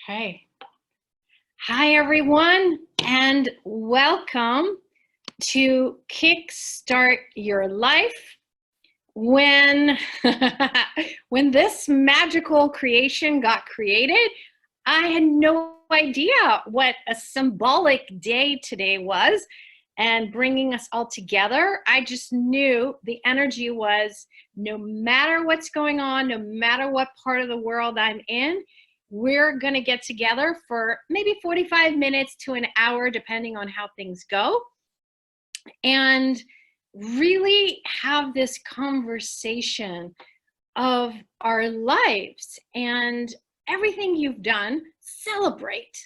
Okay. Hi, everyone, and welcome to Kickstart Your Life. When, when this magical creation got created, I had no idea what a symbolic day today was. And bringing us all together, I just knew the energy was no matter what's going on, no matter what part of the world I'm in, we're going to get together for maybe 45 minutes to an hour, depending on how things go, and really have this conversation of our lives and everything you've done, celebrate.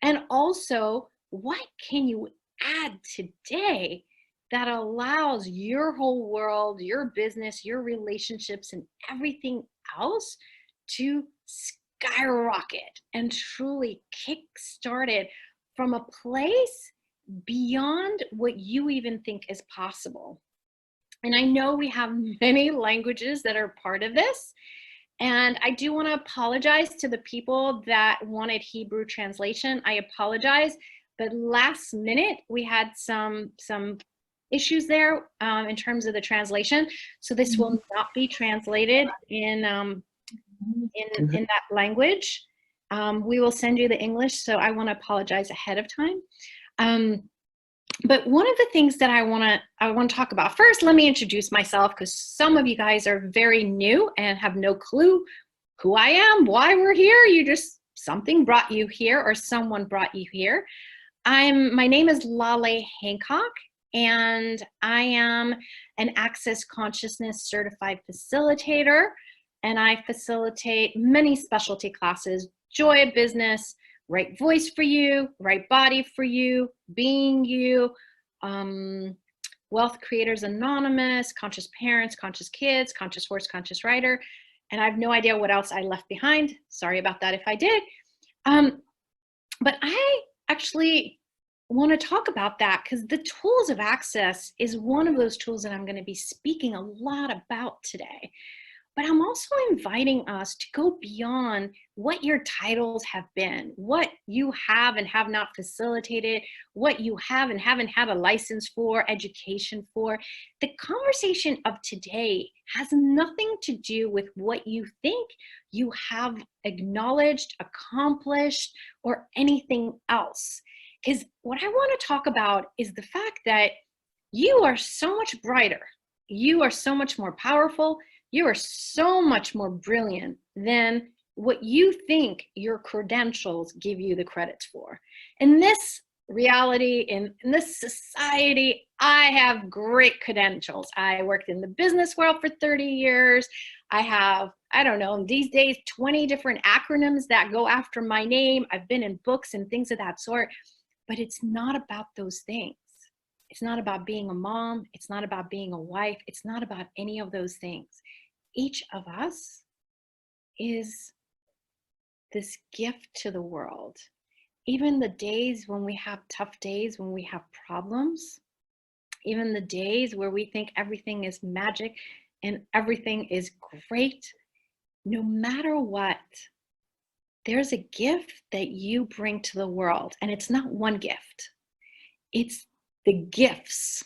And also, what can you add today that allows your whole world, your business, your relationships, and everything else to skyrocket and truly kickstart it from a place beyond what you even think is possible. And I know we have many languages that are part of this. And I do want to apologize to the people that wanted Hebrew translation. I apologize, but last minute we had some issues there in terms of the translation. So this will not be translated in that language. We will send you the English, so I want to apologize ahead of time. But one of the things that I want to talk about first, let me introduce myself, because some of you guys are very new and have no clue who I am, why we're here. Something brought you here, or someone brought you here. My name is Laleh Hancock, and I am an Access Consciousness certified facilitator, and I facilitate many specialty classes: joy of business, right voice for you, right body for you, being you, Wealth Creators Anonymous, Conscious Parents, Conscious Kids, Conscious Horse, Conscious Rider, and I have no idea what else I left behind. Sorry about that if I did. But I actually want to talk about that because the tools of access is one of those tools that I'm going to be speaking a lot about today. But I'm also inviting us to go beyond what your titles have been, what you have and have not facilitated, what you have and haven't had a license for, education for. The conversation of today has nothing to do with what you think you have acknowledged, accomplished, or anything else. Because what I want to talk about is the fact that you are so much brighter. You are so much more powerful. You are so much more brilliant than what you think your credentials give you the credits for. In this reality, in this society, I have great credentials. I worked in the business world for 30 years. I have, I don't know, these days, 20 different acronyms that go after my name. I've been in books and things of that sort, but it's not about those things. It's not about being a mom. It's not about being a wife. It's not about any of those things. Each of us is this gift to the world. Even the days when we have tough days, when we have problems, even the days where we think everything is magic and everything is great, no matter what, there's a gift that you bring to the world. And it's not one gift. It's the gifts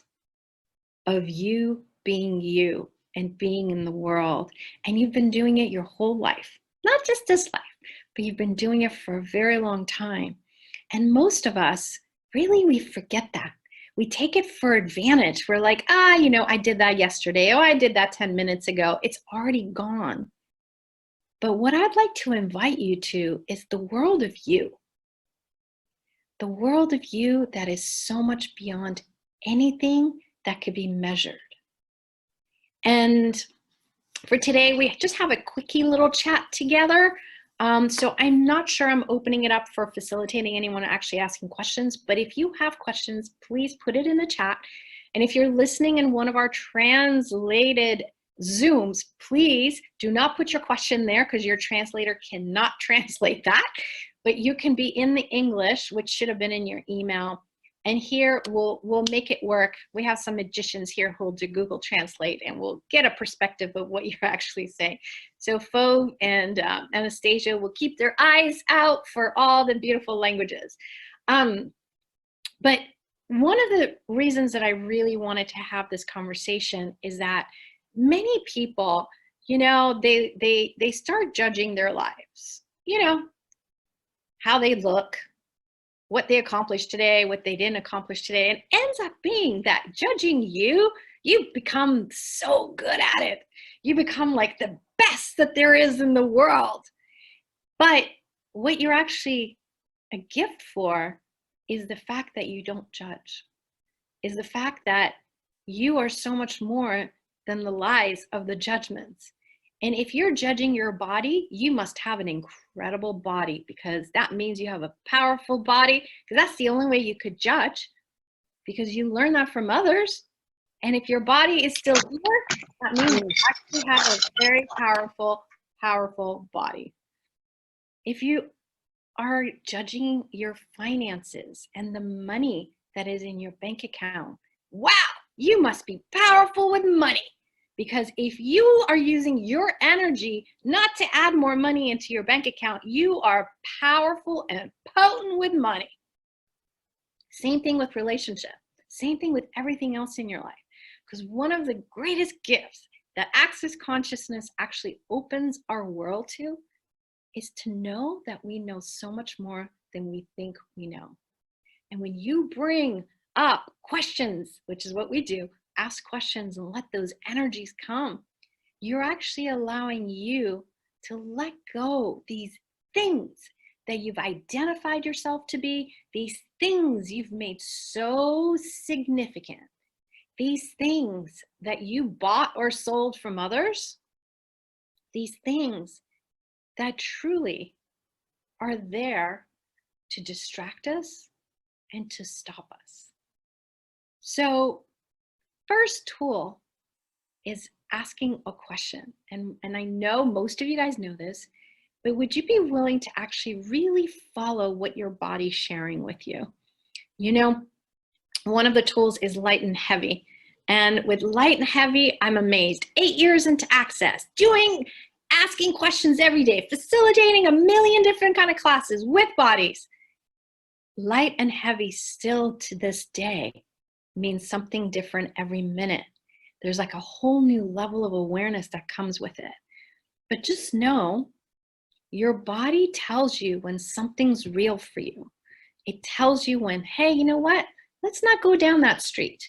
of you being you and being in the world. And you've been doing it your whole life, not just this life, but you've been doing it for a very long time. And most of us, really, we forget that. We take it for advantage. We're like, I did that yesterday. Oh, I did that 10 minutes ago. It's already gone. But what I'd like to invite you to is the world of you. The world of you that is so much beyond anything that could be measured. And for today, we just have a quickie little chat together. So I'm not sure I'm opening it up for facilitating anyone actually asking questions, but if you have questions, please put it in the chat. And if you're listening in one of our translated Zooms, please do not put your question there because your translator cannot translate that, but you can be in the English, which should have been in your email. And here we'll make it work. We have some magicians here who'll do Google Translate, and we'll get a perspective of what you're actually saying. So Fo and Anastasia will keep their eyes out for all the beautiful languages. But one of the reasons that I really wanted to have this conversation is that many people, you know, they start judging their lives, you know, how they look, what they accomplished today, what they didn't accomplish today, and ends up being that judging you become so good at it. You become like the best that there is in the world. But what you're actually a gift for is the fact that you don't judge, is the fact that you are so much more than the lies of the judgments. And if you're judging your body, you must have an incredible body, because that means you have a powerful body, because that's the only way you could judge, because you learn that from others. And if your body is still here, that means you actually have a very powerful, powerful body. If you are judging your finances and the money that is in your bank account, wow, you must be powerful with money. Because if you are using your energy not to add more money into your bank account, you are powerful and potent with money. Same thing with relationship. Same thing with everything else in your life. Because one of the greatest gifts that Access Consciousness actually opens our world to is to know that we know so much more than we think we know. And when you bring up questions, which is what we do, ask questions and let those energies come, you're actually allowing you to let go these things that you've identified yourself to be, these things you've made so significant, these things that you bought or sold from others, these things that truly are there to distract us and to stop us. So first tool is asking a question. And I know most of you guys know this, but would you be willing to actually really follow what your body's sharing with you? You know, one of the tools is light and heavy. And with light and heavy, I'm amazed. 8 years into Access, asking questions every day, facilitating a million different kind of classes with bodies. Light and heavy still to this day means something different every minute. There's like a whole new level of awareness that comes with it. But just know, your body tells you when something's real for you. It tells you when, hey, you know what? Let's not go down that street.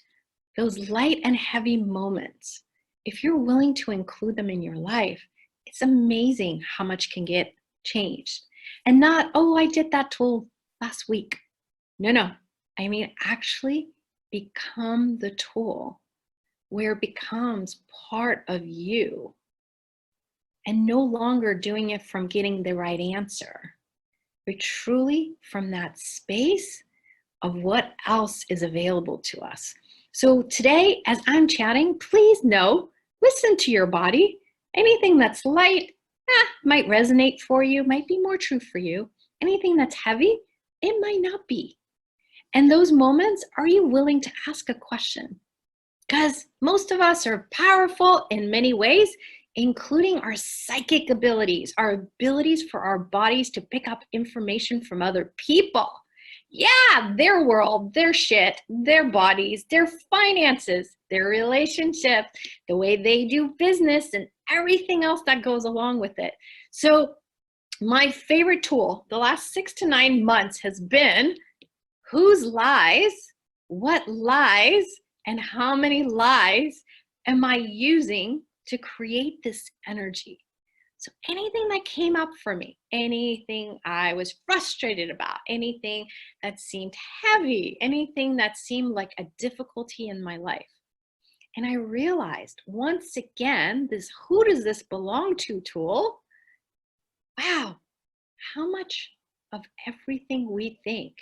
Those light and heavy moments, if you're willing to include them in your life, it's amazing how much can get changed. And not, oh, I did that tool last week. No. I mean, actually become the tool where it becomes part of you, and no longer doing it from getting the right answer, but truly from that space of what else is available to us. So today, as I'm chatting, please know, listen to your body. Anything that's light might resonate for you, might be more true for you. Anything that's heavy, it might not be. And those moments, are you willing to ask a question? Because most of us are powerful in many ways, including our psychic abilities, our abilities for our bodies to pick up information from other people. Yeah, their world, their shit, their bodies, their finances, their relationships, the way they do business, and everything else that goes along with it. So my favorite tool the last 6 to 9 months has been whose lies, what lies, and how many lies am I using to create this energy? So anything that came up for me, anything I was frustrated about, anything that seemed heavy, anything that seemed like a difficulty in my life. And I realized once again, this who does this belong to tool, wow, how much of everything we think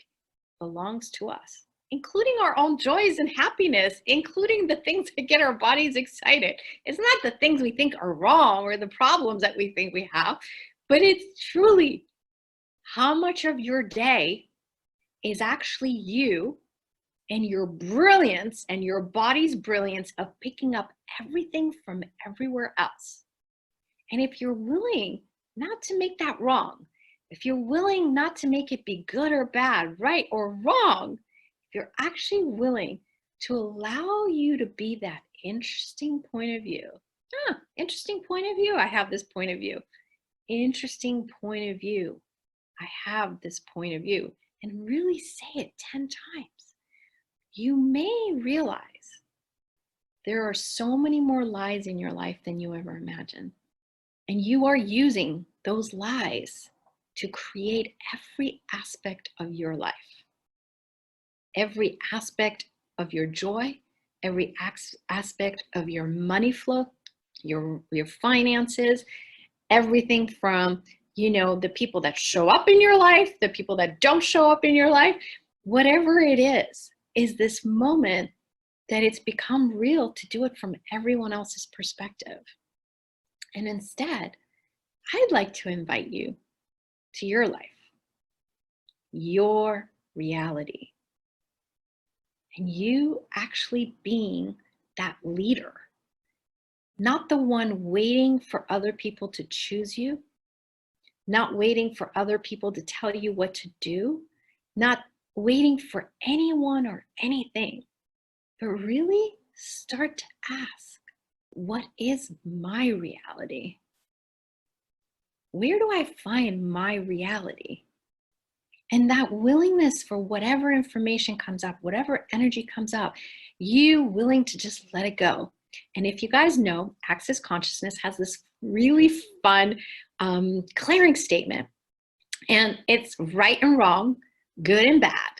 belongs to us, including our own joys and happiness, including the things that get our bodies excited. It's not the things we think are wrong or the problems that we think we have, but it's truly how much of your day is actually you and your brilliance and your body's brilliance of picking up everything from everywhere else. And if you're willing not to make that wrong, if you're willing not to make it be good or bad, right or wrong, if you're actually willing to allow you to be that interesting point of view. Interesting point of view. I have this point of view. Interesting point of view. I have this point of view. And really say it 10 times. You may realize there are so many more lies in your life than you ever imagined. And you are using those lies to create every aspect of your life. Every aspect of your joy, every aspect of your money flow, your finances, everything from, the people that show up in your life, the people that don't show up in your life, whatever it is this moment that it's become real to do it from everyone else's perspective. And instead, I'd like to invite you to your life, your reality, and you actually being that leader, not the one waiting for other people to choose you, not waiting for other people to tell you what to do, not waiting for anyone or anything, but really start to ask, what is my reality? Where do I find my reality? And that willingness for whatever information comes up, whatever energy comes up, you willing to just let it go. And if you guys know, Access Consciousness has this really fun clearing statement. And it's right and wrong, good and bad,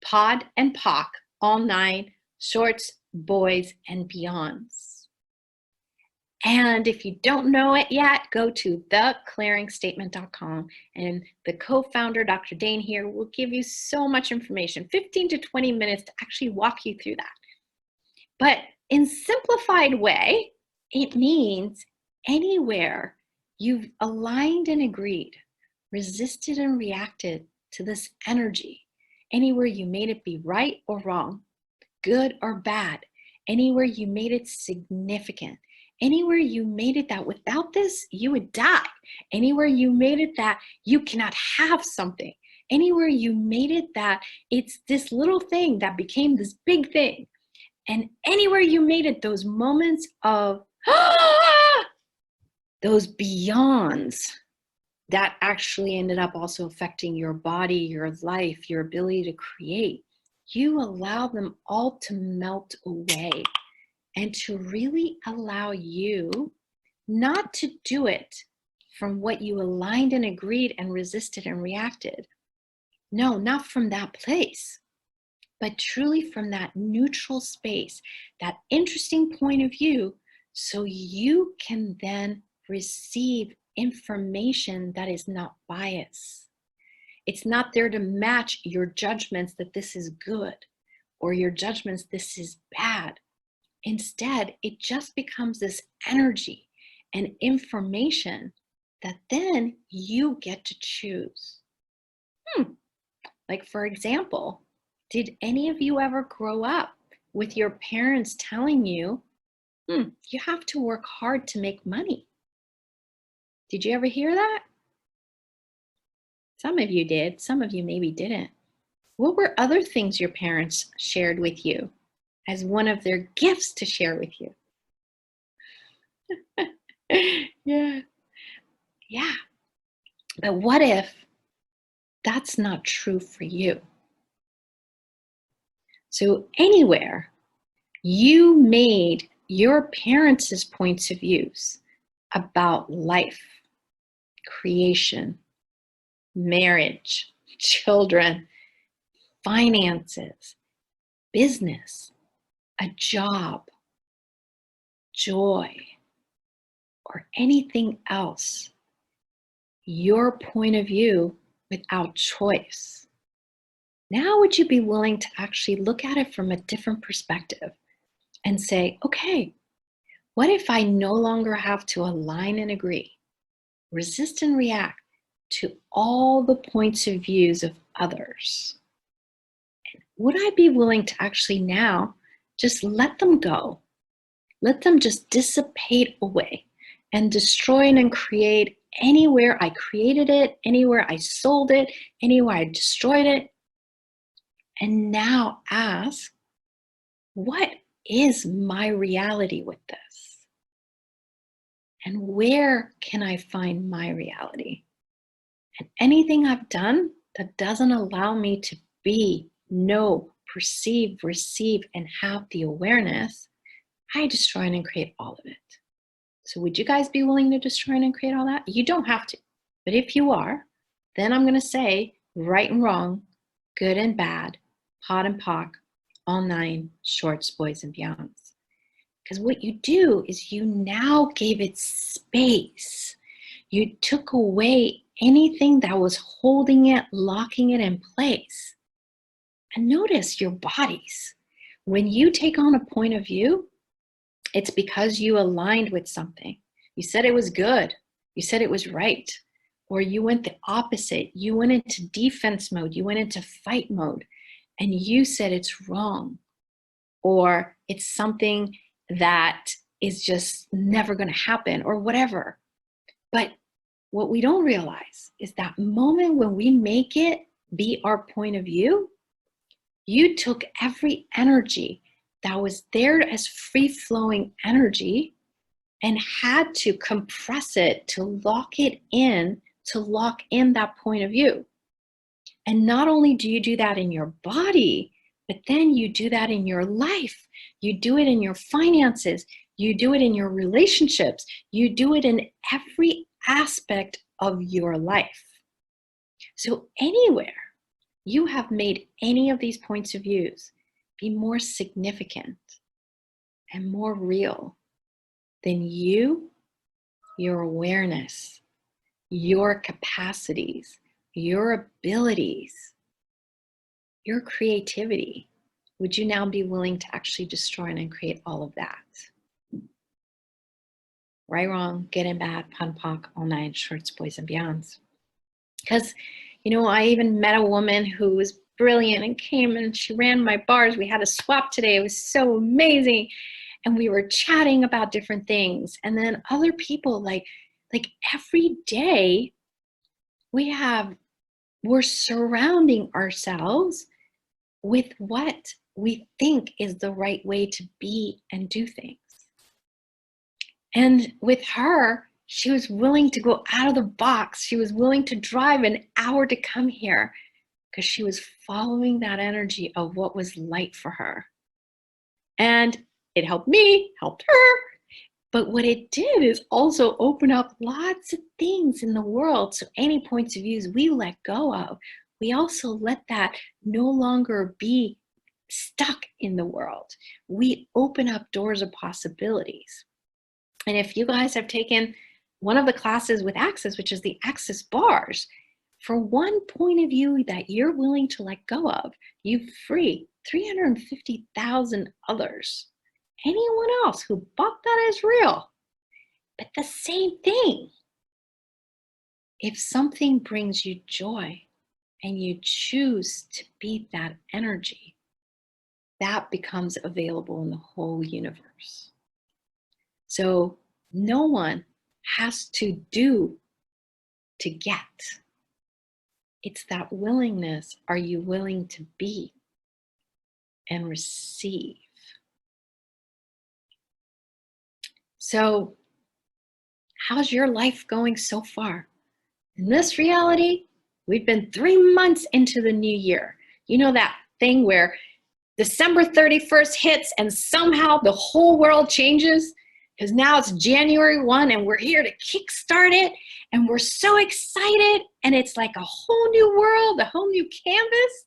pod and poc, all 9, shorts, boys, and beyonds. And if you don't know it yet, go to theclearingstatement.com, and the co-founder, Dr. Dane here, will give you so much information, 15 to 20 minutes to actually walk you through that. But in simplified way, it means anywhere you've aligned and agreed, resisted and reacted to this energy, anywhere you made it be right or wrong, good or bad, anywhere you made it significant, anywhere you made it that without this, you would die. Anywhere you made it that you cannot have something. Anywhere you made it that it's this little thing that became this big thing. And anywhere you made it those moments of, those beyonds that actually ended up also affecting your body, your life, your ability to create, you allow them all to melt away. And to really allow you not to do it from what you aligned and agreed and resisted and reacted. No, not from that place, but truly from that neutral space, that interesting point of view, so you can then receive information that is not biased. It's not there to match your judgments that this is good or your judgments this is bad. Instead, it just becomes this energy and information that then you get to choose. Like, for example, did any of you ever grow up with your parents telling you, you have to work hard to make money? Did you ever hear that? Some of you did, some of you maybe didn't. What were other things your parents shared with you as one of their gifts to share with you? Yeah. But what if that's not true for you? So anywhere you made your parents' points of views about life, creation, marriage, children, finances, business, a job, joy, or anything else, your point of view without choice. Now would you be willing to actually look at it from a different perspective and say, okay, what if I no longer have to align and agree, resist and react to all the points of views of others? would I be willing to actually now just let them go? Let them just dissipate away and destroy and create anywhere I created it, anywhere I sold it, anywhere I destroyed it. And now ask, what is my reality with this? And where can I find my reality? And anything I've done that doesn't allow me to be, know, perceive, receive, and have the awareness, I destroy and create all of it. So would you guys be willing to destroy and create all that? You don't have to. But if you are, then I'm going to say right and wrong, good and bad, pot and pock, all nine, shorts, boys, and beyonds. Because what you do is you now gave it space. You took away anything that was holding it, locking it in place. And notice your bodies. When you take on a point of view, it's because you aligned with something. You said it was good. You said it was right. Or you went the opposite. You went into defense mode. You went into fight mode. And you said it's wrong. Or it's something that is just never going to happen or whatever. But what we don't realize is that moment when we make it be our point of view, you took every energy that was there as free-flowing energy and had to compress it to lock it in, to lock in that point of view. And not only do you do that in your body, but then you do that in your life. You do it in your finances. You do it in your relationships. You do it in every aspect of your life. So anywhere you have made any of these points of views be more significant and more real than you, your awareness, your capacities, your abilities, your creativity, would you now be willing to actually destroy and create all of that? Right, wrong, good and bad, pun, pock, all nine, shorts, boys, and beyonds. Because, I even met a woman who was brilliant and came and she ran my bars. We had a swap today. It was so amazing. And we were chatting about different things. And then other people, like every day, we're surrounding ourselves with what we think is the right way to be and do things. And with her, she was willing to go out of the box. She was willing to drive an hour to come here because she was following that energy of what was light for her. And it helped me, helped her. But what it did is also open up lots of things in the world. So any points of views we let go of, we also let that no longer be stuck in the world. We open up doors of possibilities. And if you guys have taken one of the classes with Access, which is the Access bars, for one point of view that you're willing to let go of, you free 350,000 others. Anyone else who bought that as real. But the same thing. If something brings you joy and you choose to be that energy, that becomes available in the whole universe. So no one has to do to get. It's that willingness. Are you willing to be and receive? So how's your life going so far? In this reality, we've been 3 months into the new year. You know that thing where December 31st hits and somehow the whole world changes? Because now it's January 1 and we're here to kickstart it and we're so excited and it's like a whole new world, a whole new canvas.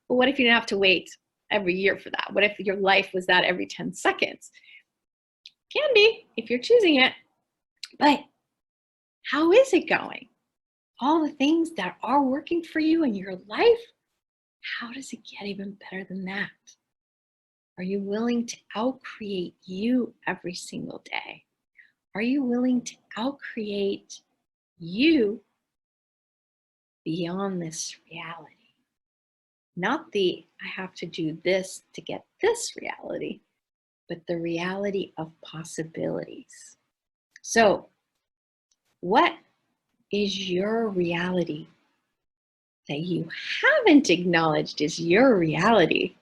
But what if you didn't have to wait every year for that? What if your life was that every 10 seconds? Can be if you're choosing it. But how is it going? All the things that are working for you in your life, how does it get even better than that? Are you willing to outcreate you every single day? Are you willing to outcreate you beyond this reality? Not the, I have to do this to get this reality, but the reality of possibilities. So, what is your reality that you haven't acknowledged is your reality?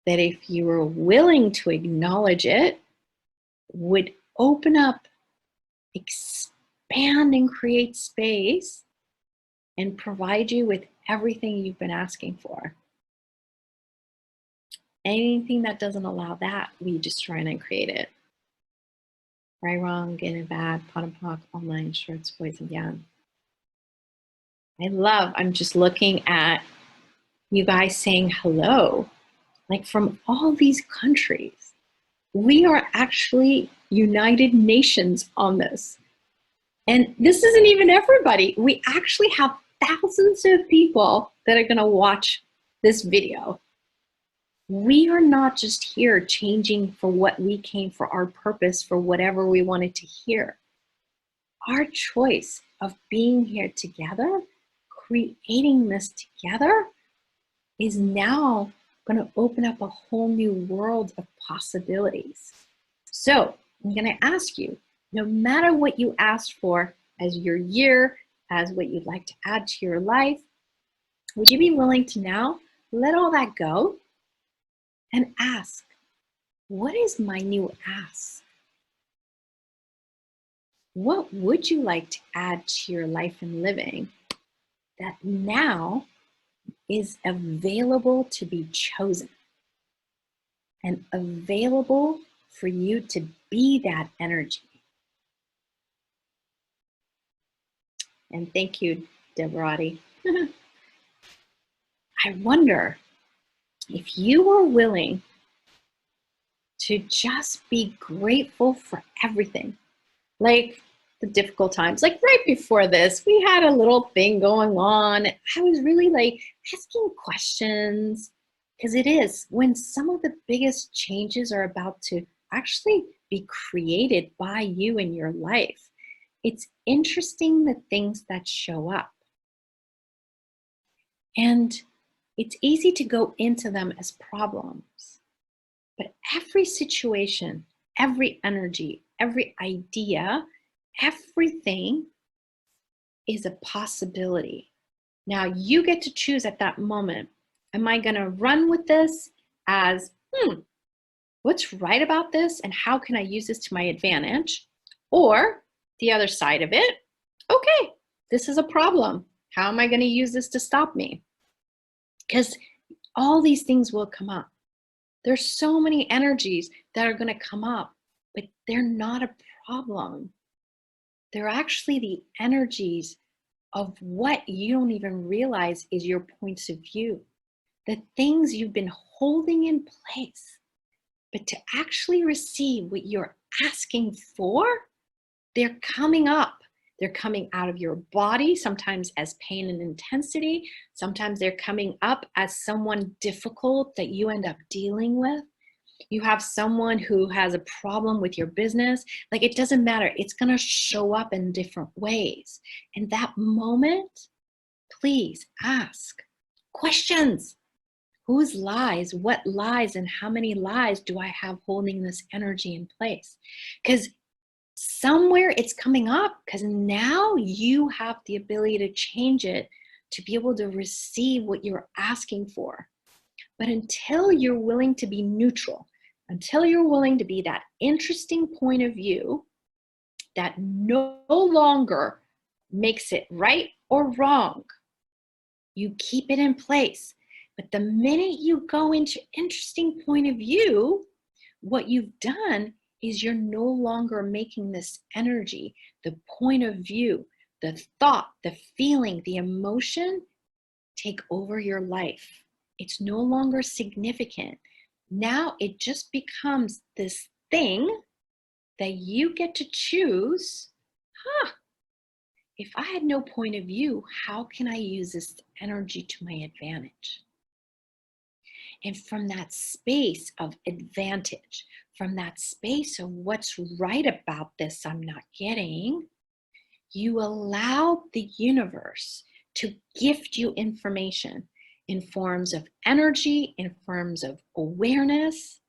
That if you were willing to acknowledge it, would open up, expand, and create space and provide you with everything you've been asking for. Anything that doesn't allow that, we destroy and create it. Right, wrong, good and bad, pot and pock, online, shorts, boys and young. I'm just looking at you guys saying hello, like from all these countries. We are actually United Nations on this. And this isn't even everybody. We actually have thousands of people that are going to watch this video. We are not just here changing for what we came for, our purpose, for whatever we wanted to hear. Our choice of being here together, creating this together, is now going to open up a whole new world of possibilities. So I'm going to ask you, no matter what you asked for as your year, as what you'd like to add to your life, would you be willing to now let all that go and ask, what is my new ask? What would you like to add to your life and living that now is available to be chosen and available for you to be that energy? And thank you, Deborati. I wonder if you were willing to just be grateful for everything, like the difficult times, like right before this, we had a little thing going on. I was really like asking questions, because it is when some of the biggest changes are about to actually be created by you in your life. It's interesting the things that show up. And it's easy to go into them as problems. But every situation, every energy, every idea, everything is a possibility. Now you get to choose at that moment. Am I going to run with this as, what's right about this and how can I use this to my advantage? Or the other side of it, okay, this is a problem. How am I going to use this to stop me? Because all these things will come up. There's so many energies that are going to come up, but they're not a problem. They're actually the energies of what you don't even realize is your points of view. The things you've been holding in place, but to actually receive what you're asking for, they're coming up. They're coming out of your body, sometimes as pain and intensity. Sometimes they're coming up as someone difficult that you end up dealing with. You have someone who has a problem with your business. Like, it doesn't matter. It's going to show up in different ways. In that moment, please ask questions. Whose lies, what lies, and how many lies do I have holding this energy in place? Because somewhere it's coming up, because now you have the ability to change it to be able to receive what you're asking for. But until you're willing to be neutral, until you're willing to be that interesting point of view that no longer makes it right or wrong, you keep it in place. But the minute you go into interesting point of view, what you've done is you're no longer making this energy, the point of view, the thought, the feeling, the emotion take over your life. It's no longer significant. Now it just becomes this thing that you get to choose. If I had no point of view, how can I use this energy to my advantage? And from that space of advantage, from that space of what's right about this I'm not getting, you allow the universe to gift you information. in forms of energy, in forms of awareness.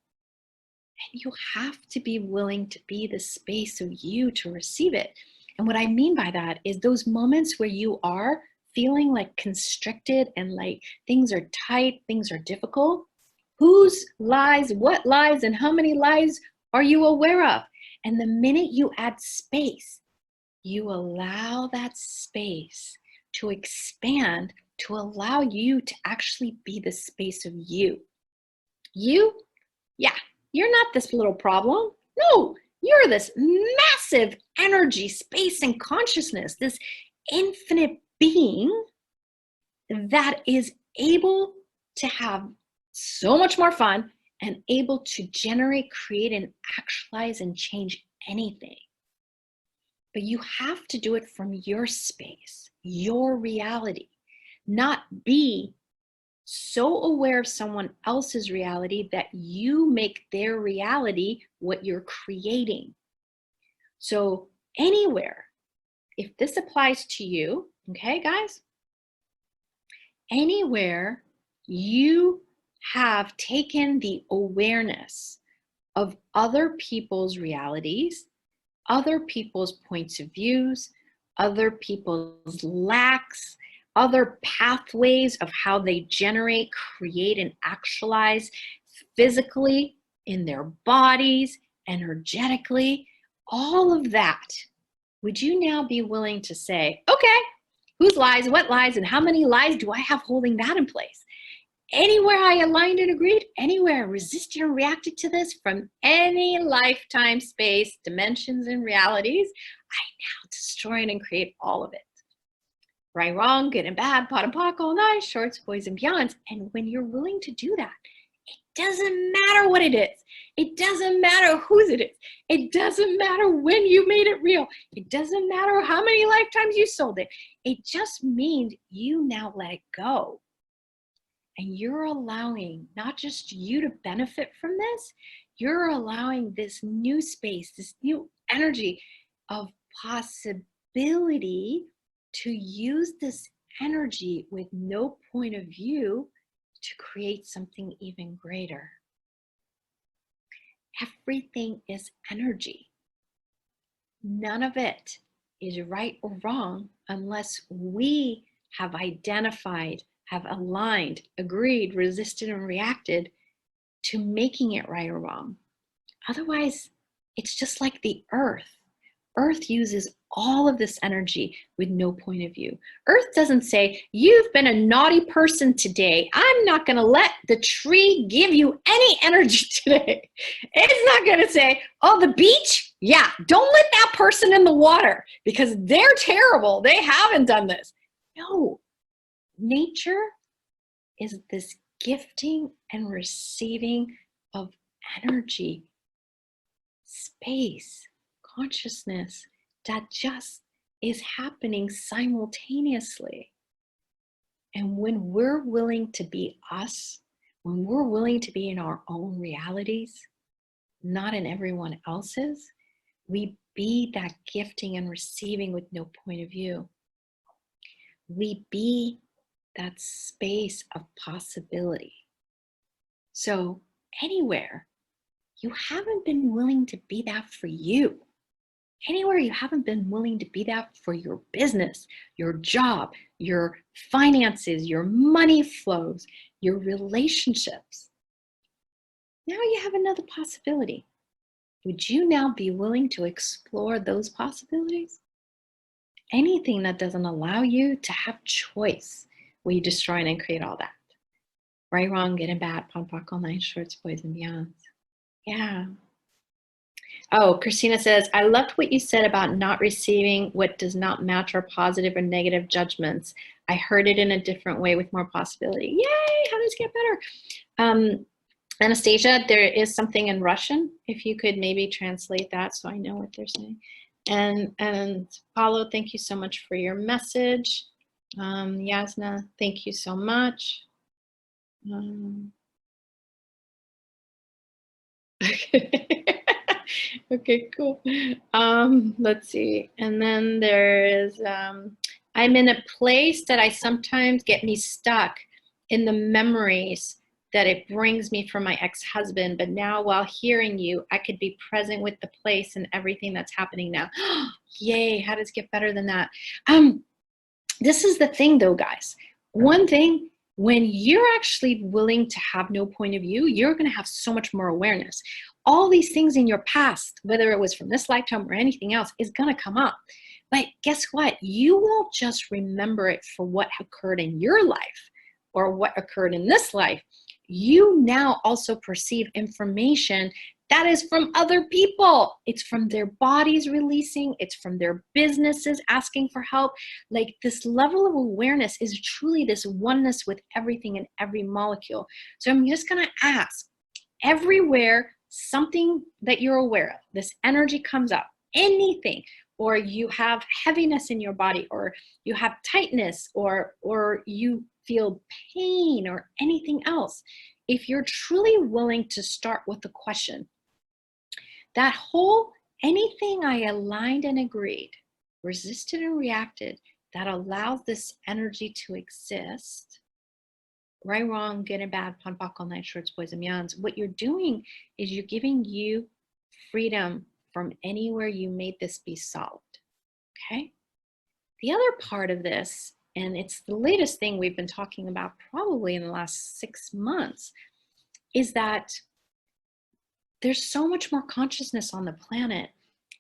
And you have to be willing to be the space of you to receive it. And what I mean by that is those moments where you are feeling like constricted and like things are tight, things are difficult. Whose lies, what lies, and how many lies are you aware of? And the minute you add space, you allow that space to expand, to allow you to actually be the space of you. You, yeah, you're not this little problem. No, you're this massive energy, space, and consciousness, this infinite being that is able to have so much more fun and able to generate, create, and actualize and change anything. But you have to do it from your space, your reality, not be so aware of someone else's reality that you make their reality what you're creating. So anywhere, if this applies to you, okay, guys, anywhere you have taken the awareness of other people's realities, other people's points of views, other people's lacks, other pathways of how they generate, create, and actualize physically in their bodies, energetically, all of that, would you now be willing to say, okay, whose lies, what lies, and how many lies do I have holding that in place? Anywhere I aligned and agreed, anywhere I resisted and reacted to this from any lifetime, space, dimensions, and realities, I now destroy and create all of it. Right, wrong, good and bad, pot and pock, all night, shorts, boys and beyonds. And when you're willing to do that, it doesn't matter what it is. It doesn't matter whose it is. It doesn't matter when you made it real. It doesn't matter how many lifetimes you sold it. It just means you now let it go. And you're allowing not just you to benefit from this, you're allowing this new space, this new energy of possibility to use this energy with no point of view to create something even greater. Everything is energy. None of it is right or wrong unless we have identified, have aligned, agreed, resisted, and reacted to making it right or wrong. Otherwise, it's just like the earth. Earth uses all of this energy with no point of view. Earth doesn't say, you've been a naughty person today. I'm not going to let the tree give you any energy today. It's not going to say, oh, the beach? Yeah, don't let that person in the water because they're terrible. They haven't done this. No, nature is this gifting and receiving of energy, space, consciousness that just is happening simultaneously. And when we're willing to be us, when we're willing to be in our own realities, not in everyone else's, we be that gifting and receiving with no point of view. We be that space of possibility. So anywhere you haven't been willing to be that for you, anywhere you haven't been willing to be that for your business, your job, your finances, your money flows, your relationships, now you have another possibility. Would you now be willing to explore those possibilities? Anything that doesn't allow you to have choice, will you destroy and create all that? Right, wrong, good and bad, pon, pock, all nine shorts, boys and beyonds. Yeah. Oh, Christina says, I loved what you said about not receiving what does not match our positive or negative judgments. I heard it in a different way with more possibility. Yay, how does it get better? Anastasia, there is something in Russian. If you could maybe translate that so I know what they're saying. And Paulo, thank you so much for your message. Yasna, thank you so much. Okay, cool. Let's see. And then there is, I'm in a place that I sometimes get me stuck. in the memories that it brings me from my ex-husband. But now while hearing you, I could be present with the place and everything that's happening now. Yay, how does it get better than that? This is the thing though, guys. One thing, when you're actually willing to have no point of view, you're going to have so much more awareness. All these things in your past, whether it was from this lifetime or anything else, is going to come up. But guess what? You won't just remember it for what occurred in your life or what occurred in this life. You now also perceive information that is from other people. It's from their bodies releasing. It's from their businesses asking for help. Like, this level of awareness is truly this oneness with everything and every molecule. So I'm just going to ask, everywhere something that you're aware of, this energy comes up, anything, or you have heaviness in your body, or you have tightness, or you feel pain, or anything else, if you're truly willing to start with the question, that whole anything I aligned and agreed, resisted and reacted, that allows this energy to exist, right, wrong, good and bad, pon, pok, all night, shorts, boys and beyonds, what you're doing is you're giving you freedom from anywhere you made this be solved, okay? The other part of this, and it's the latest thing we've been talking about probably in the last 6 months, is that there's so much more consciousness on the planet,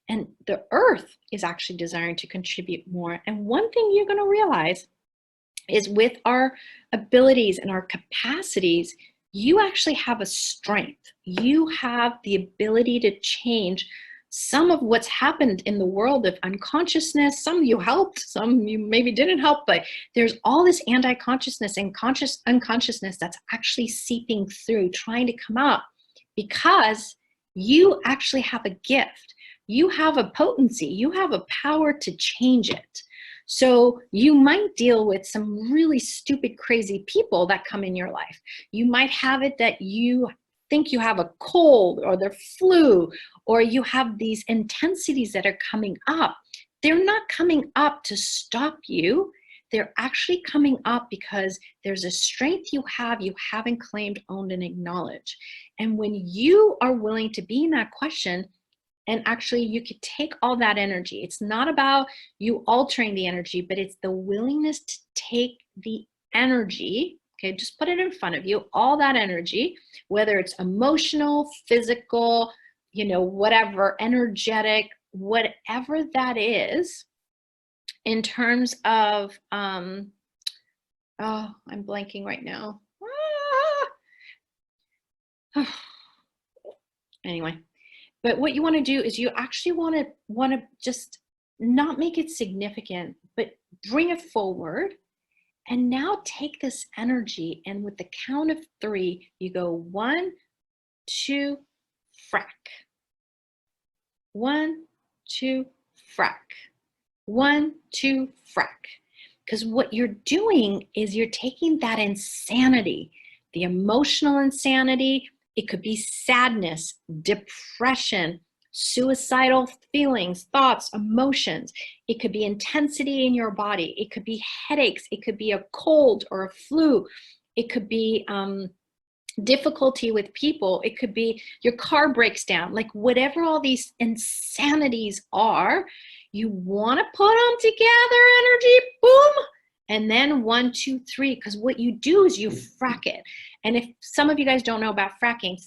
and the earth is actually desiring to contribute more. And one thing you're going to realize is, with our abilities and our capacities, you actually have a strength. You have the ability to change some of what's happened in the world of unconsciousness. Some you helped, some you maybe didn't help, but there's all this anti-consciousness and unconsciousness that's actually seeping through, trying to come out, because you actually have a gift. You have a potency. You have a power to change it. So you might deal with some really stupid, crazy people that come in your life. You might have it that you think you have a cold or the flu, or you have these intensities that are coming up. They're not coming up to stop you. They're actually coming up because there's a strength you haven't claimed, owned, and acknowledged. And when you are willing to be in that question, and actually you could take all that energy, it's not about you altering the energy, but it's the willingness to take the energy, okay, just put it in front of you, all that energy, whether it's emotional, physical, whatever, energetic, whatever that is, in terms of, oh, I'm blanking right now. Anyway, but what you want to do is you actually want to just not make it significant, but bring it forward. And now take this energy, and with the count of 3, you go 1, 2, frack. 1, 2, frack. 1, 2, frack. Because what you're doing is you're taking that insanity, the emotional insanity. It could be sadness, depression, suicidal feelings, thoughts, emotions. It could be intensity in your body. It could be headaches. It could be a cold or a flu. It could be difficulty with people. It could be your car breaks down. Like, whatever all these insanities are, you want to put them together, energy, boom, and then 1, 2, 3, because what you do is you frack it. And if some of you guys don't know about fracking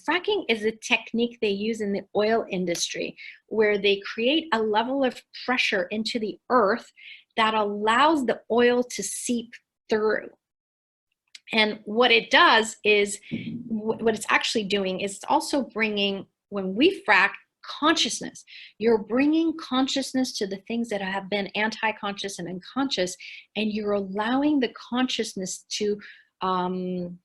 is a technique they use in the oil industry, where they create a level of pressure into the earth that allows the oil to seep through. And what it does is, what it's actually doing is it's also bringing, when we frack, consciousness. You're bringing consciousness to the things that have been anti-conscious and unconscious, and you're allowing the consciousness to come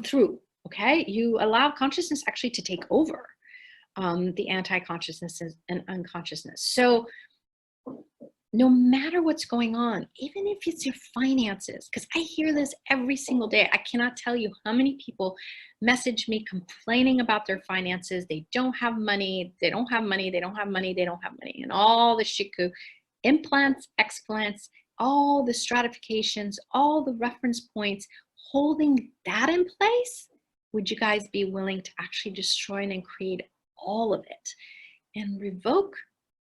through, okay? You allow consciousness actually to take over the anti-consciousness and unconsciousness. So no matter what's going on, even if it's your finances, because I hear this every single day. I cannot tell you how many people message me complaining about their finances. They don't have money, they don't have money, they don't have money, they don't have money, and all the shiku, implants, explants, all the stratifications, all the reference points, holding that in place, would you guys be willing to actually destroy and create all of it and revoke,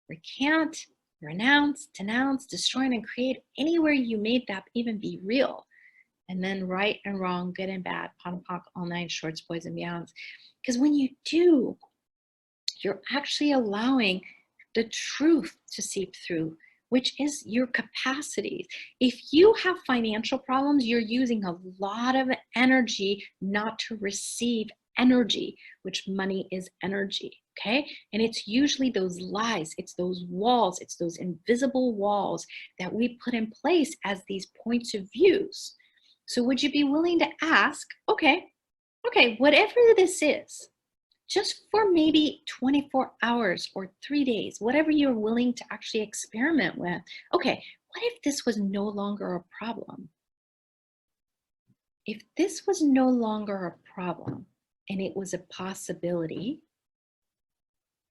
recant, renounce, denounce, destroy and create anywhere you made that even be real? And then right and wrong, good and bad, POD and POC, all nine shorts, boys and beyonds. Because when you do, you're actually allowing the truth to seep through, which is your capacities. If you have financial problems, you're using a lot of energy not to receive energy, which money is energy, okay? And it's usually those lies, it's those walls, it's those invisible walls that we put in place as these points of views. So would you be willing to ask, okay, whatever this is, just for maybe 24 hours or 3 days, whatever you're willing to actually experiment with. Okay, what if this was no longer a problem? If this was no longer a problem and it was a possibility,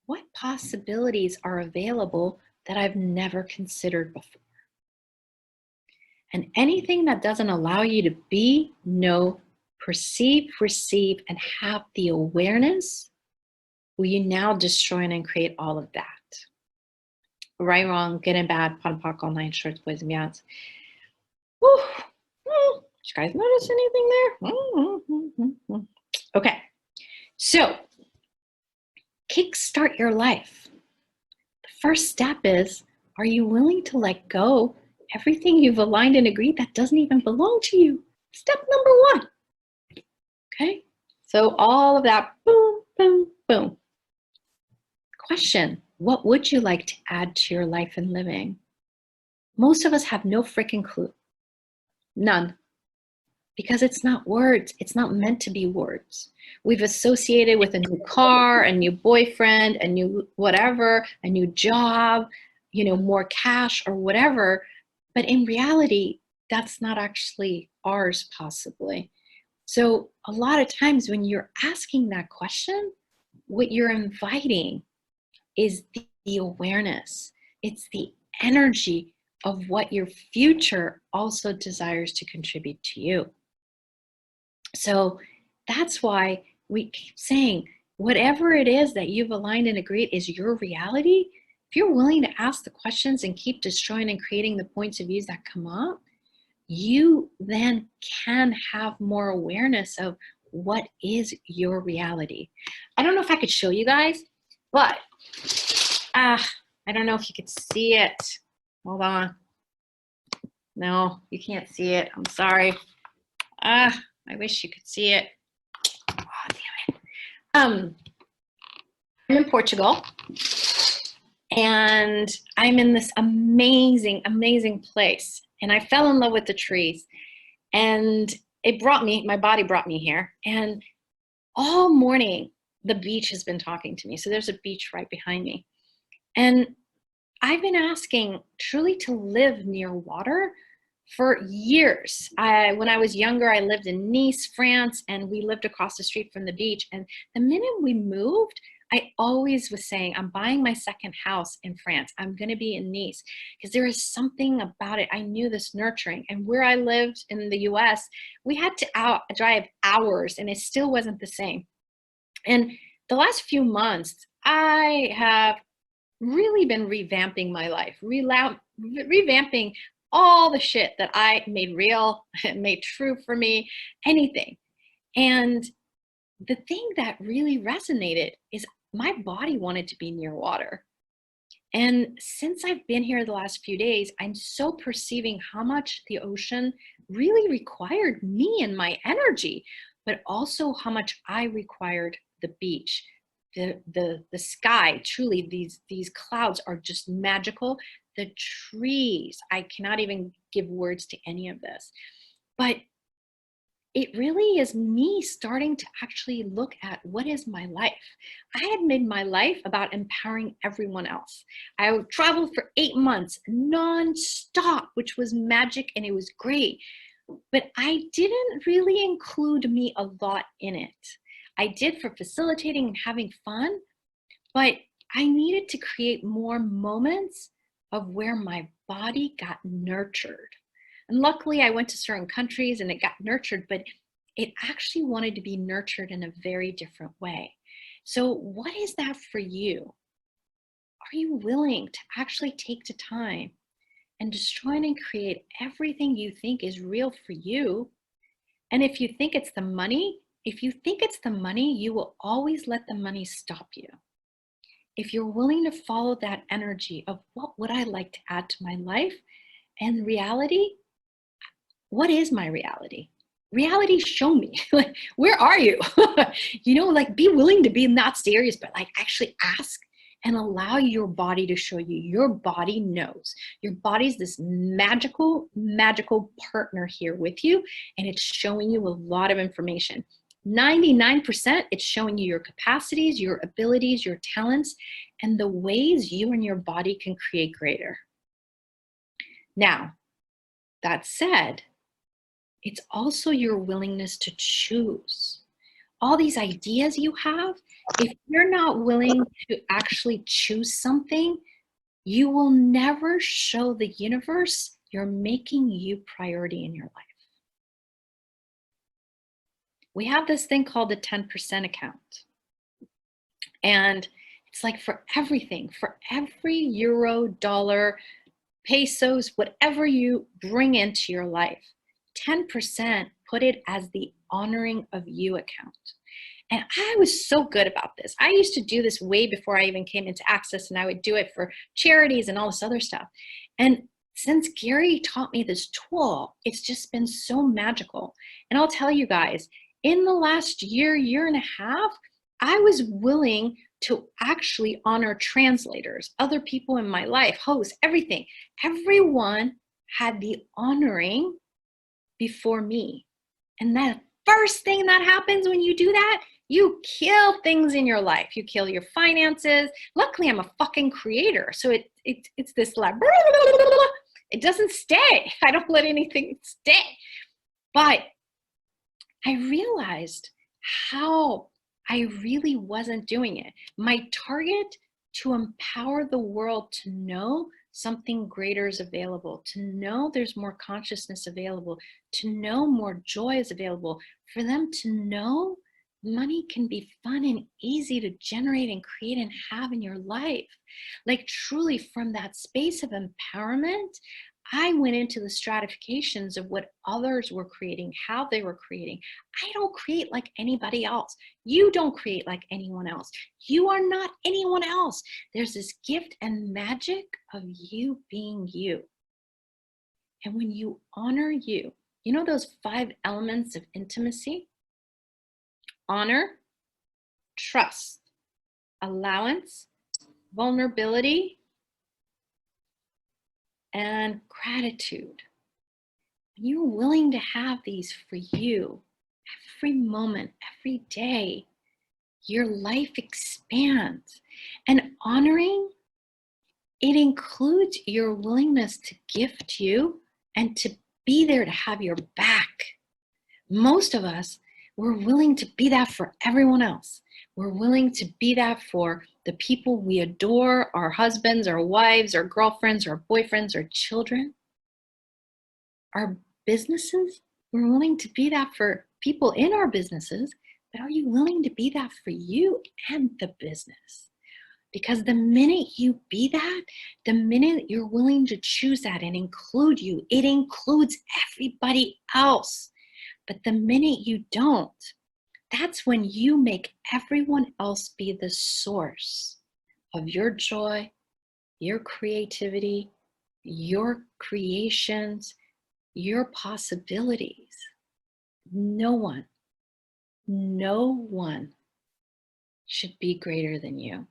what possibilities are available that I've never considered before? And anything that doesn't allow you to be, know, perceive, receive, and have the awareness, will you now destroy and create all of that? Right, wrong, good and bad, POD and POC, all nine shorts, boys and beyonds. Woo. Did you guys notice anything there? Okay, so kickstart your life. The first step is, are you willing to let go everything you've aligned and agreed that doesn't even belong to you? Step number one. Okay, so all of that, boom, boom, boom. Question, what would you like to add to your life and living? Most of us have no freaking clue. None. Because it's not words. It's not meant to be words. We've associated with a new car, a new boyfriend, a new whatever, a new job, you know, more cash or whatever. But in reality, that's not actually ours, possibly. So a lot of times when you're asking that question, what you're inviting is the awareness. It's the energy of what your future also desires to contribute to you. So that's why we keep saying, whatever it is that you've aligned and agreed is your reality, if you're willing to ask the questions and keep destroying and creating the points of views that come up, you then can have more awareness of what is your reality. I don't know if I could show you guys, but I don't know if you could see it. Hold on. No, you can't see it. I'm sorry. I wish you could see it. Oh, damn it. I'm in Portugal, and I'm in this amazing, amazing place. And I fell in love with the trees. And it brought me, my body brought me here. And all morning, the beach has been talking to me. So there's a beach right behind me. And I've been asking truly to live near water for years. When I was younger, I lived in Nice, France, and we lived across the street from the beach. And the minute we moved, I always was saying, I'm buying my second house in France. I'm going to be in Nice, because there is something about it. I knew this nurturing. And where I lived in the US, we had to drive hours, and it still wasn't the same. And the last few months, I have really been revamping my life, revamping all the shit that I made real, made true for me, anything. And the thing that really resonated is my body wanted to be near water. And since I've been here the last few days, I'm so perceiving how much the ocean really required me and my energy, but also how much I required the beach. The sky, truly, these clouds are just magical. The trees, I cannot even give words to any of this, but it really is me starting to actually look at what is my life. I had made my life about empowering everyone else. I traveled for 8 months non-stop, which was magic, and it was great, but I didn't really include me a lot in it. I did for facilitating and having fun, but I needed to create more moments of where my body got nurtured, And luckily I went to certain countries and it got nurtured, but it actually wanted to be nurtured in a very different way. So what is that for you? Are you willing to actually take the time and destroy and create everything you think is real for you? And if you think it's the money, you will always let the money stop you. If you're willing to follow that energy of what would I like to add to my life and reality, what is my reality? Reality, show me. Like, where are you? Like, be willing to be not serious, but like actually ask and allow your body to show you. Your body knows. Your body's this magical, magical partner here with you, and it's showing you a lot of information. 99%, it's showing you your capacities, your abilities, your talents, and the ways you and your body can create greater. Now, that said, it's also your willingness to choose. All these ideas you have, if you're not willing to actually choose something, you will never show the universe you're making you priority in your life. We have this thing called the 10% account. And it's like for everything, for every euro, dollar, pesos, whatever you bring into your life, 10%, put it as the honoring of you account. And I was so good about this. I used to do this way before I even came into Access, and I would do it for charities and all this other stuff. And since Gary taught me this tool, it's just been so magical. And I'll tell you guys, in the last year and a half, I was willing to actually honor translators, other people in my life, hosts, everything. Everyone had the honoring before me. And that first thing that happens when you do that, you kill things in your life. You kill your finances. Luckily, I'm a fucking creator. So it's this like, it doesn't stay. I don't let anything stay. But I realized how I really wasn't doing it. My target to empower the world to know something greater is available, to know there's more consciousness available, to know more joy is available, for them to know money can be fun and easy to generate and create and have in your life. Like truly from that space of empowerment, I went into the stratifications of what others were creating, how they were creating. I don't create like anybody else. You don't create like anyone else. You are not anyone else. There's this gift and magic of you being you. And when you honor you, you know those 5 elements of intimacy? Honor, trust, allowance, vulnerability, and gratitude. When you're willing to have these for you, every moment, every day, your life expands. And honoring, it includes your willingness to gift you and to be there to have your back. Most of us, we're willing to be that for everyone else. We're willing to be that for the people we adore, our husbands, our wives, our girlfriends, our boyfriends, our children, our businesses. We're willing to be that for people in our businesses, but are you willing to be that for you and the business? Because the minute you be that, the minute you're willing to choose that and include you, it includes everybody else. But the minute you don't, that's when you make everyone else be the source of your joy, your creativity, your creations, your possibilities. No one should be greater than you.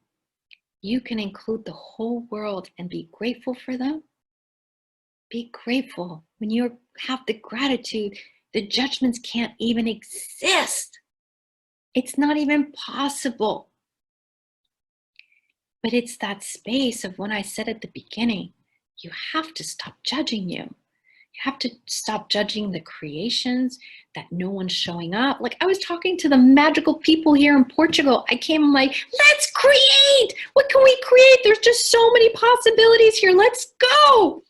You can include the whole world and be grateful for them. Be grateful. When you have the gratitude, the judgments can't even exist. It's not even possible. But it's that space of when I said at the beginning, you have to stop judging you. You have to stop judging the creations that no one's showing up. Like I was talking to the magical people here in Portugal. I came like, let's create. What can we create? There's just so many possibilities here. Let's go.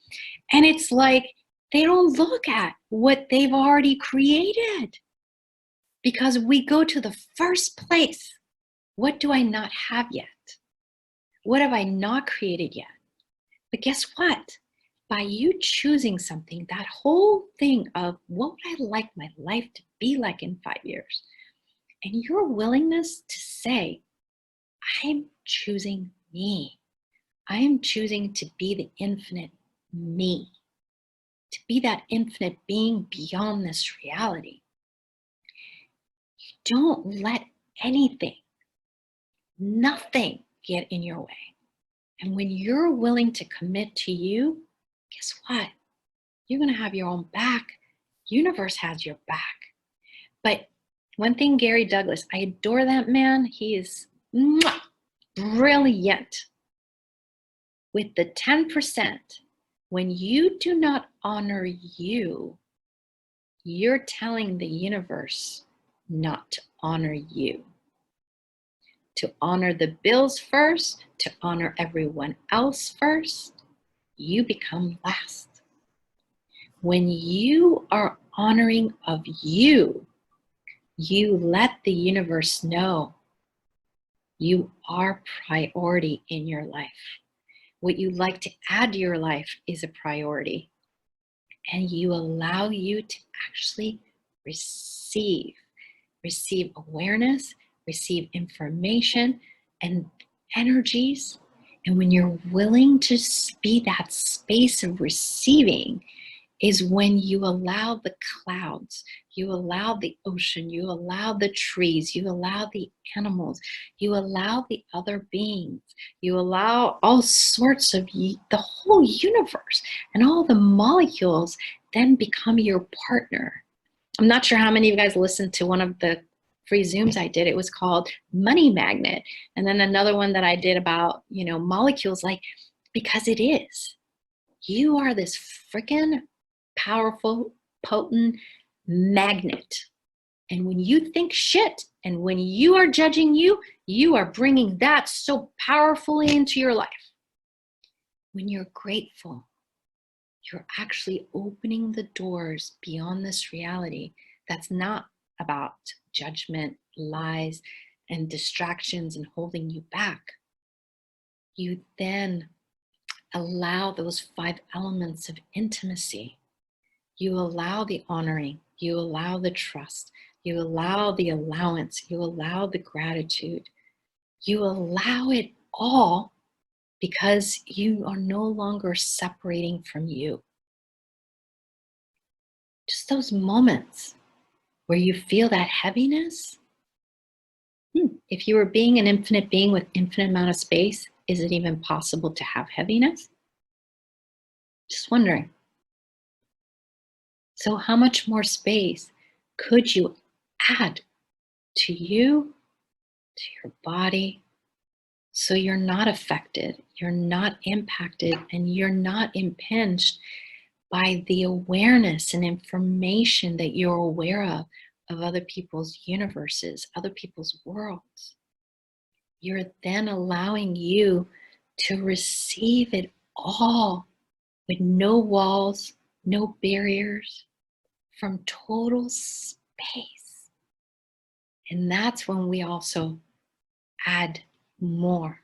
And it's like, They don't look at what they've already created, because we go to the first place. What do I not have yet? What have I not created yet? But guess what? By you choosing something, that whole thing of what would I like my life to be like in 5 years, and your willingness to say, I'm choosing me. I am choosing to be the infinite me, to be that infinite being beyond this reality. Don't let anything, nothing get in your way. And when you're willing to commit to you, guess what? You're going to have your own back. Universe has your back. But one thing, Gary Douglas, I adore that man. He is brilliant. With the 10%, when you do not honor you, you're telling the universe not to honor you. To honor the bills first, to honor everyone else first, you become last. When you are honoring of you, you let the universe know you are priority in your life. What you'd like to add to your life is a priority. And you allow you to actually receive awareness, receive information and energies. And when you're willing to be that space of receiving, is when you allow the clouds, you allow the ocean, you allow the trees, you allow the animals, you allow the other beings, you allow all sorts of the whole universe, and all the molecules then become your partner. I'm not sure how many of you guys listened to one of the free Zooms I did. It was called Money Magnet. And then another one that I did about, molecules, because it is. You are this freaking powerful, potent magnet. And when you think shit, and when you are judging you are bringing that so powerfully into your life. When you're grateful, you're actually opening the doors beyond this reality that's not about judgment, lies, and distractions and holding you back. You then allow those 5 elements of intimacy. You allow the honoring, you allow the trust, you allow the allowance, you allow the gratitude. You allow it all because you are no longer separating from you. Just those moments where you feel that heaviness. If you were being an infinite being with infinite amount of space, is it even possible to have heaviness? Just wondering. So how much more space could you add to you, to your body, so you're not affected, you're not impacted, and you're not impinged by the awareness and information that you're aware of other people's universes, other people's worlds. You're then allowing you to receive it all with no walls, no barriers, from total space. And that's when we also add more,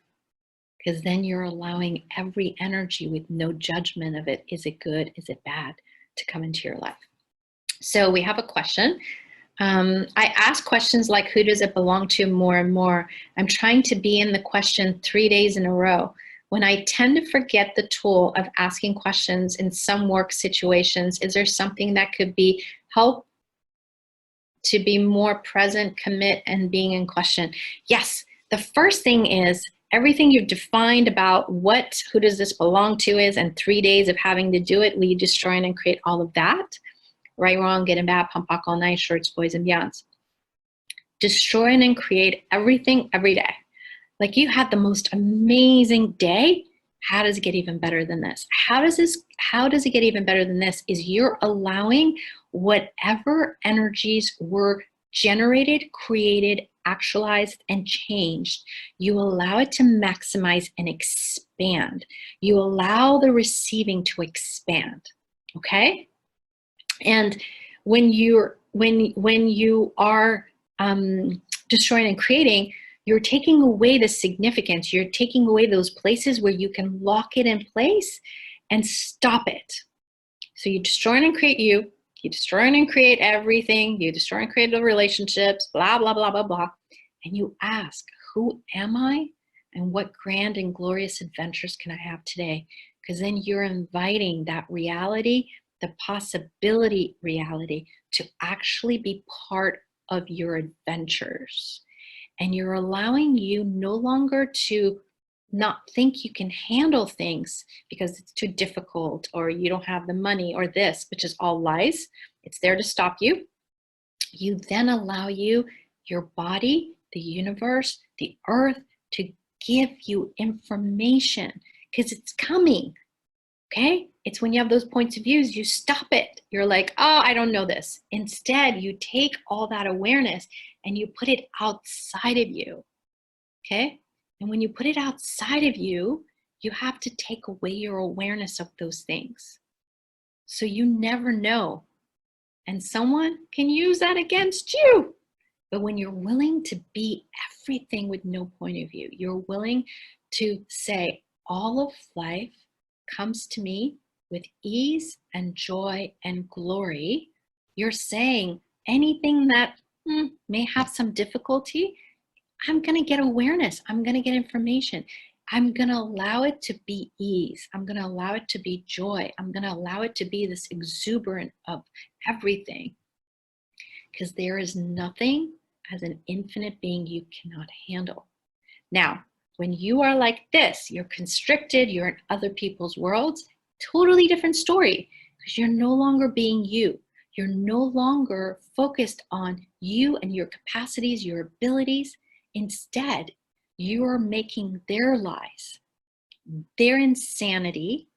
because then you're allowing every energy with no judgment of it. Is it good? Is it bad? To come into your life. So we have a question. I ask questions like, who does it belong to, more and more. I'm trying to be in the question 3 days in a row. When I tend to forget the tool of asking questions in some work situations, is there something that could be help to be more present, commit, and being in question? Yes, the first thing is everything you've defined about who does this belong to is, and 3 days of having to do it, lead, destroying, and create all of that. Right, wrong, good and bad, pump, rock all night, shorts, boys, and beyonds. Destroying and create everything every day. Like you had the most amazing day. How does it get even better than this? How does it get even better than this? Is you're allowing whatever energies were generated, created, actualized, and changed, you allow it to maximize and expand. You allow the receiving to expand, okay? And when you are destroying and creating, you're taking away the significance. You're taking away those places where you can lock it in place and stop it. So you destroy and create you destroy and create everything, you destroy and create the relationships, blah, blah, blah, blah, blah. And you ask, who am I? And what grand and glorious adventures can I have today? Because then you're inviting that reality, the possibility reality, to actually be part of your adventures. And you're allowing you no longer to not think you can handle things because it's too difficult or you don't have the money or this, which is all lies. It's there to stop you. You then allow your body, the universe, the earth to give you information because it's coming. Okay? It's when you have those points of views, you stop it. You're like, oh, I don't know this. Instead, you take all that awareness and you put it outside of you. Okay? And when you put it outside of you, you have to take away your awareness of those things. So you never know. And someone can use that against you. But when you're willing to be everything with no point of view, you're willing to say, all of life comes to me with ease and joy and glory. You're saying anything that may have some difficulty, I'm going to get awareness. I'm going to get information. I'm going to allow it to be ease. I'm going to allow it to be joy. I'm going to allow it to be this exuberant of everything. Because there is nothing as an infinite being you cannot handle. Now, when you are like this, you're constricted, you're in other people's worlds, totally different story. Because you're no longer being you. You're no longer focused on you and your capacities, your abilities. Instead, you are making their lies, their insanity,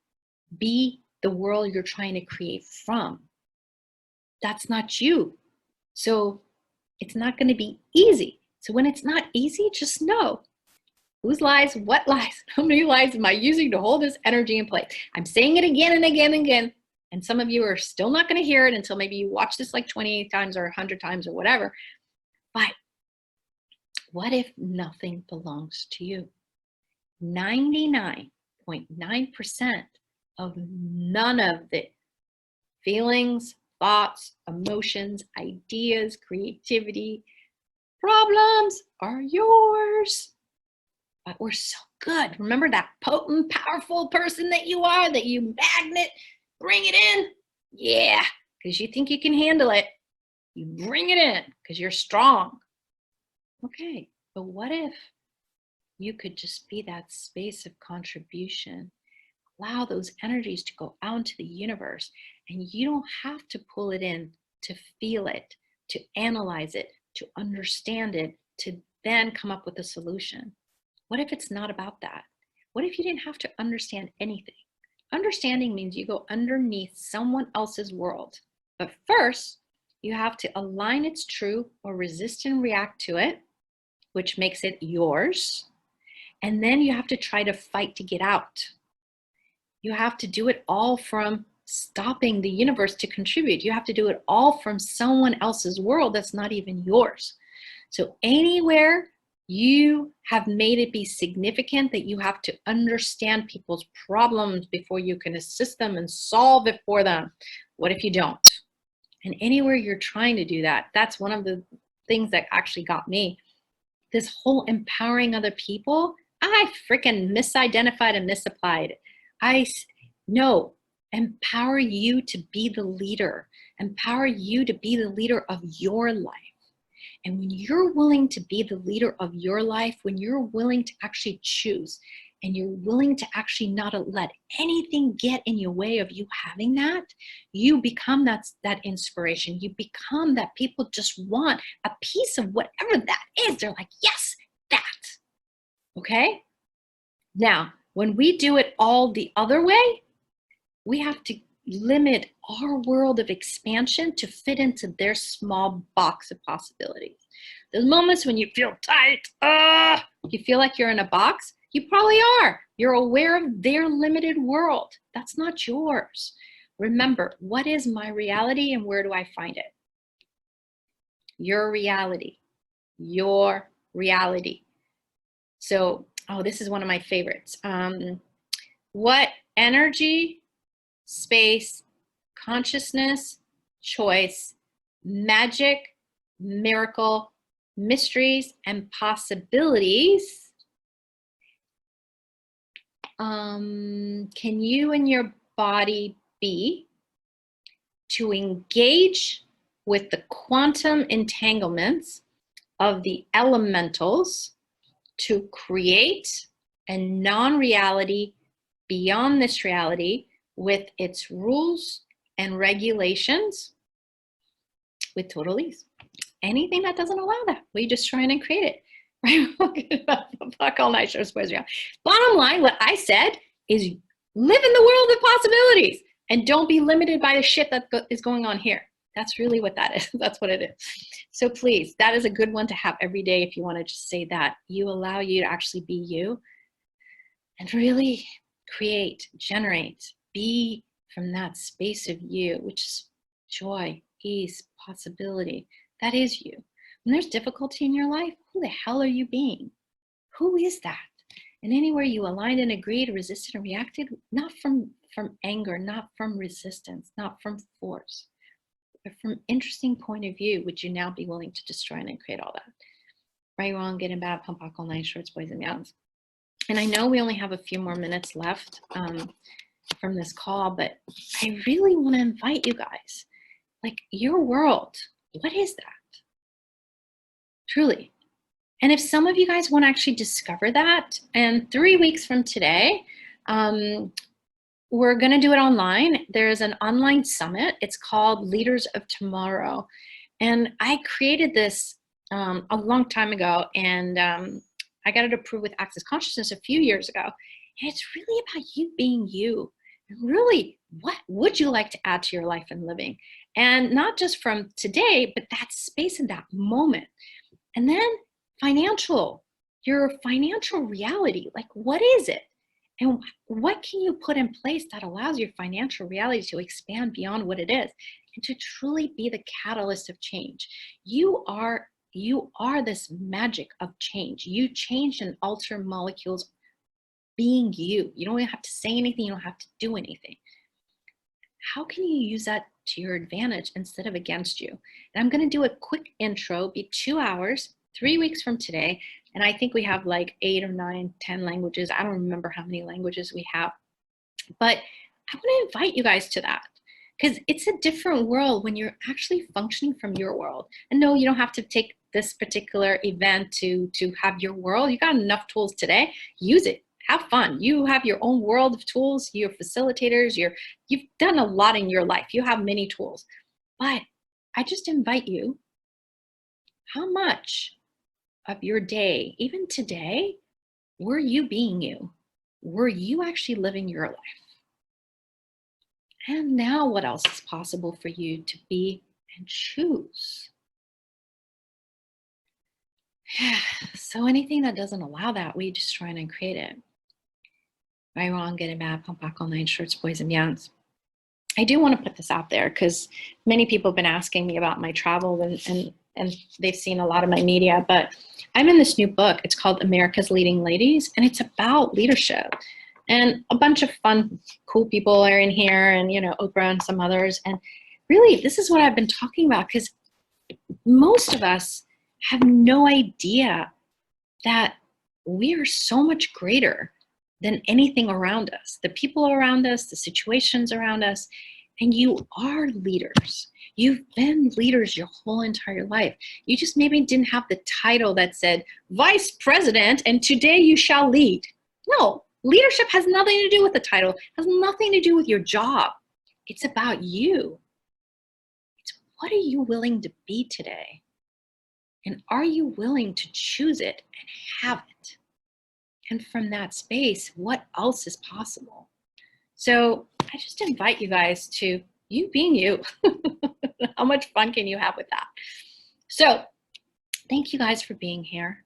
be the world you're trying to create from. That's not you. So it's not going to be easy. So when it's not easy, just know whose lies, what lies, how many lies am I using to hold this energy in place? I'm saying it again and again and again. And some of you are still not going to hear it until maybe you watch this like 20 times or 100 times or whatever. But what if nothing belongs to you? 99.9% of none of the feelings, thoughts, emotions, ideas, creativity, problems are yours. But we're so good. Remember that potent, powerful person that you are, that you magnet, bring it in? Yeah, because you think you can handle it. You bring it in because you're strong. Okay, but what if you could just be that space of contribution? Allow those energies to go out into the universe, and you don't have to pull it in to feel it, to analyze it, to understand it, to then come up with a solution. What if it's not about that? What if you didn't have to understand anything? Understanding means you go underneath someone else's world. But first, you have to align its true or resist and react to it, which makes it yours. And then you have to try to fight to get out. You have to do it all from stopping the universe to contribute. You have to do it all from someone else's world that's not even yours. So anywhere you have made it be significant that you have to understand people's problems before you can assist them and solve it for them, what if you don't? And anywhere you're trying to do that, that's one of the things that actually got me. This whole empowering other people, I freaking misidentified and misapplied. No, empower you to be the leader. Empower you to be the leader of your life. And when you're willing to be the leader of your life, when you're willing to actually choose, and you're willing to actually not let anything get in your way of you having that, you become that inspiration. You become that people just want a piece of whatever that is. They're like, yes, that. Okay? Now, when we do it all the other way, we have to limit our world of expansion to fit into their small box of possibilities. Those moments when you feel tight, you feel like you're in a box, you probably are. You're aware of their limited world. That's not yours. Remember, what is my reality and where do I find it? Your reality. Your reality. So, oh, this is one of my favorites. What energy, space, consciousness, choice, magic, miracle, mysteries, and possibilities can you and your body be to engage with the quantum entanglements of the elementals to create a non-reality beyond this reality with its rules and regulations with total ease? Anything that doesn't allow that, we just try and create it. Right? Fuck all night shows, boys. Bottom line, what I said is live in the world of possibilities and don't be limited by the shit that is going on here. That's really what that is. That's what it is. So please, that is a good one to have every day if you want to just say that. You allow you to actually be you and really create, generate, be from that space of you, which is joy, ease, possibility. That is you. When there's difficulty in your life, who the hell are you being? Who is that? And anywhere you aligned and agreed, resisted and reacted, not from anger, not from resistance, not from force, but from interesting point of view, would you now be willing to destroy and create all that? Right, wrong, good and bad, pump, all night, shorts, boys and gals. And I know we only have a few more minutes left from this call, but I really want to invite you guys, like your world, what is that? Truly. And if some of you guys want to actually discover that, and 3 weeks from today, we're going to do it online. There's an online summit. It's called Leaders of Tomorrow. And I created this a long time ago, and I got it approved with Access Consciousness a few years ago. And it's really about you being you. And really, what would you like to add to your life and living? And not just from today, but that space in that moment. And then financial, your financial reality, like what is it? And what can you put in place that allows your financial reality to expand beyond what it is and to truly be the catalyst of change? You are this magic of change. You change and alter molecules being you. You don't have to say anything. You don't have to do anything. How can you use that to your advantage instead of against you? And I'm going to do a quick intro, be 2 hours, 3 weeks from today. And I think we have like 8 or 9, 10 languages. I don't remember how many languages we have. But I want to invite you guys to that because it's a different world when you're actually functioning from your world. And no, you don't have to take this particular event to have your world. You got enough tools today. Use it. Have fun. You have your own world of tools. You're facilitators. You've done a lot in your life. You have many tools. But I just invite you, how much of your day, even today, were you being you? Were you actually living your life? And now what else is possible for you to be and choose? So anything that doesn't allow that, we just try and create it. Right, wrong, good and bad, pump back all night, shorts, boys and beyonds. I do want to put this out there because many people have been asking me about my travel and they've seen a lot of my media, but I'm in this new book. It's called America's Leading Ladies, and it's about leadership. And a bunch of fun, cool people are in here, and, you know, Oprah and some others. And really, this is what I've been talking about because most of us have no idea that we are so much greater than anything around us, the people around us, the situations around us, and you are leaders. You've been leaders your whole entire life. You just maybe didn't have the title that said vice president and today you shall lead. No, leadership has nothing to do with the title, has nothing to do with your job. It's about you. It's what are you willing to be today? And are you willing to choose it and have it? And from that space, what else is possible? So I just invite you guys to you being you. How much fun can you have with that? So thank you guys for being here.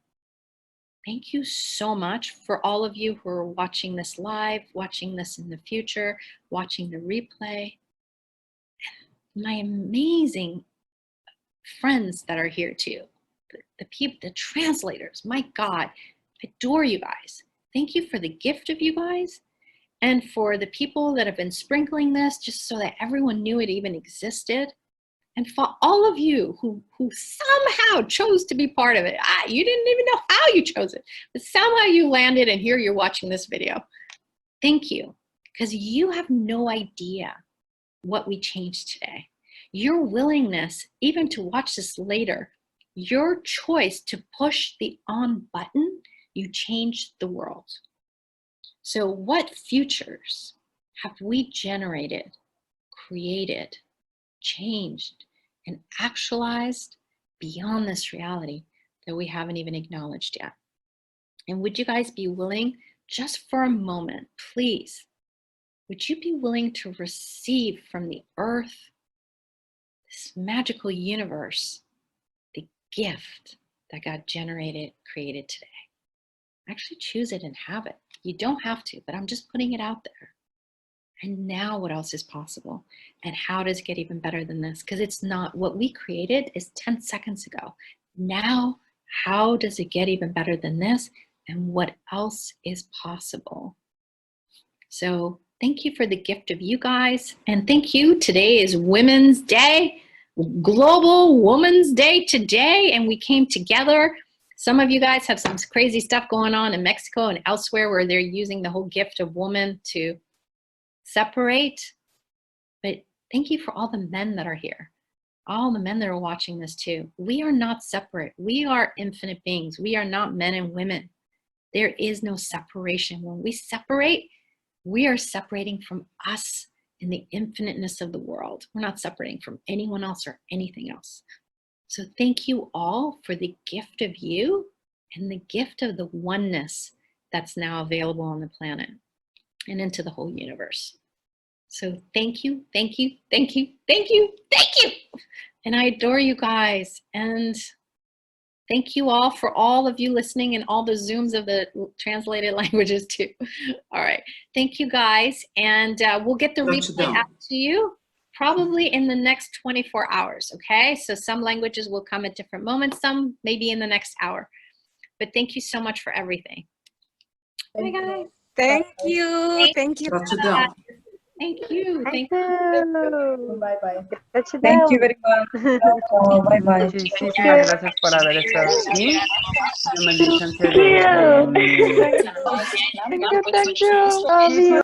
Thank you so much for all of you who are watching this live, watching this in the future, watching the replay. my amazing friends that are here too. The people, the translators, my God, I adore you guys. Thank you for the gift of you guys, and for the people that have been sprinkling this just so that everyone knew it even existed. And for all of you who somehow chose to be part of it. You didn't even know how you chose it, but somehow you landed, and here you're watching this video. Thank you, because you have no idea what we changed today. Your willingness even to watch this later, your choice to push the on button, you changed the world. So what futures have we generated, created, changed, and actualized beyond this reality that we haven't even acknowledged yet? And would you guys be willing, just for a moment, please, would you be willing to receive from the earth, this magical universe, the gift that God generated, created today? Actually choose it and have it. You don't have to, but I'm just putting it out there. And now what else is possible? And how does it get even better than this? Because it's not, what we created is 10 seconds ago. Now, how does it get even better than this? And what else is possible? So thank you for the gift of you guys. And thank you. Today is Women's Day, Global Women's Day today. And we came together. Some of you guys have some crazy stuff going on in Mexico and elsewhere where they're using the whole gift of woman to separate. But thank you for all the men that are here, all the men that are watching this too. We are not separate. We are infinite beings. We are not men and women. There is no separation. When we separate, we are separating from us in the infiniteness of the world. We're not separating from anyone else or anything else. So thank you all for the gift of you and the gift of the oneness that's now available on the planet and into the whole universe. So thank you, thank you, thank you, thank you, thank you. And I adore you guys. And thank you all for all of you listening and all the Zooms of the translated languages too. All right, thank you guys. And we'll get the replay out to you probably in the next 24 hours, okay? So some languages will come at different moments, some maybe in the next hour. But thank you so much for everything. Bye, guys. Thank you. Thank you. Thank you. Thank you. Bye-bye. Thank you very much. Bye-bye. Muchísimas gracias por haber estado aquí. No me licencia de... Thank you. Thank you.